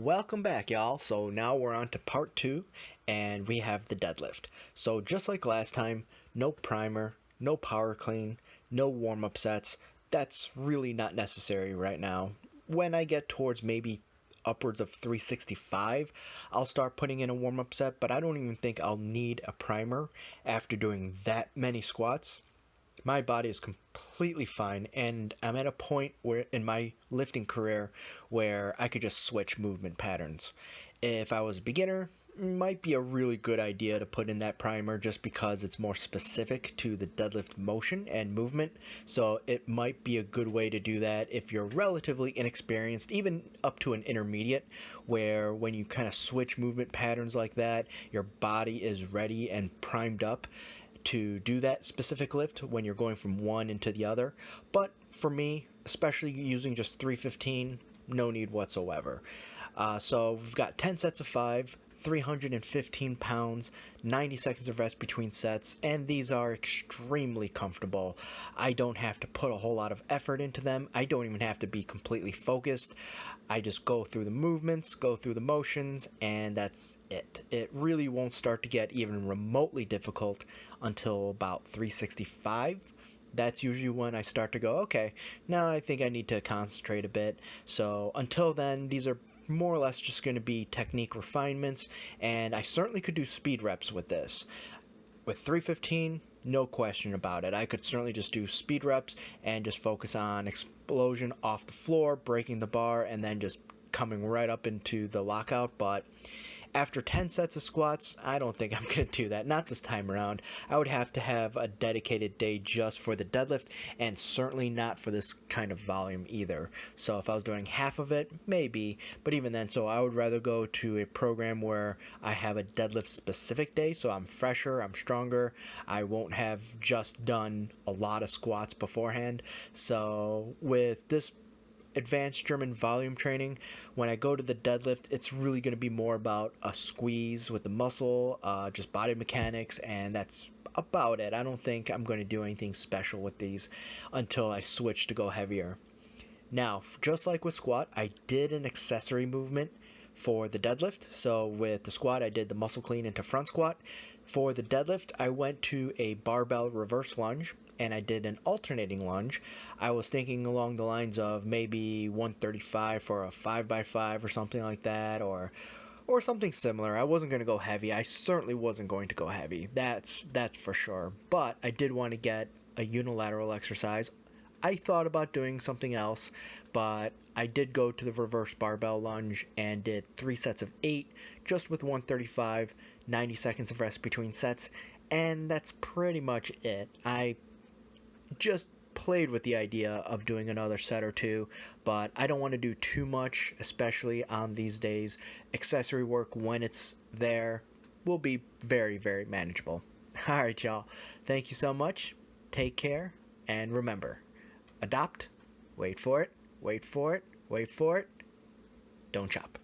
Welcome back, y'all. So now we're on to part two, and we have the deadlift. So just like last time, no primer, no power clean, no warm-up sets. That's really not necessary right now. When I get towards maybe upwards of 365, I'll start putting in a warm-up set, but I don't even think I'll need a primer after doing that many squats. My body is completely fine, and I'm at a point where in my lifting career where I could just switch movement patterns. If I was a beginner, it might be a really good idea to put in that primer just because it's more specific to the deadlift motion and movement. So it might be a good way to do that if you're relatively inexperienced, even up to an intermediate, where when you kind of switch movement patterns like that, your body is ready and primed up to do that specific lift when you're going from one into the other. But for me, especially using just 315, no need whatsoever. So we've got 10 sets of 5, 315 pounds, 90 seconds of rest between sets, and these are extremely comfortable. I don't have to put a whole lot of effort into them. I don't even have to be completely focused. I just go through the movements, go through the motions, and that's it. It really won't start to get even remotely difficult until about 365. That's usually when I start to go, okay, now I think I need to concentrate a bit. So until then, these are more or less just going to be technique refinements, and I certainly could do speed reps with this. With 315, no question about it. I could certainly just do speed reps and just focus on explosion off the floor, breaking the bar, and then just coming right up into the lockout. But after 10 sets of squats, I don't think I'm going to do that. Not this time around. I would have to have a dedicated day just for the deadlift, and certainly not for this kind of volume either. So if I was doing half of it, maybe, but even then, so I would rather go to a program where I have a deadlift specific day, so I'm fresher, I'm stronger, I won't have just done a lot of squats beforehand. So with this advanced German volume training, when I go to the deadlift, it's really going to be more about a squeeze with the muscle, just body mechanics, and that's about it. I don't think I'm going to do anything special with these until I switch to go heavier. Now, just like with squat, I did an accessory movement for the deadlift. So with the squat, I did the muscle clean into front squat. For the deadlift, I went to a barbell reverse lunge, and I did an alternating lunge. I was thinking along the lines of maybe 135 for a 5x5 or something like that, or something similar. I wasn't going to go heavy. I certainly wasn't going to go heavy. That's for sure. But I did want to get a unilateral exercise. I thought about doing something else, but I did go to the reverse barbell lunge and did 3 sets of 8 just with 135, 90 seconds of rest between sets, and that's pretty much it. I just played with the idea of doing another set or two, but I don't want to do too much, especially on these days. Accessory work, when it's there, will be very, very manageable. Alright, y'all. Thank you so much. Take care, and remember, adopt, wait for it, wait for it, wait for it, don't chop.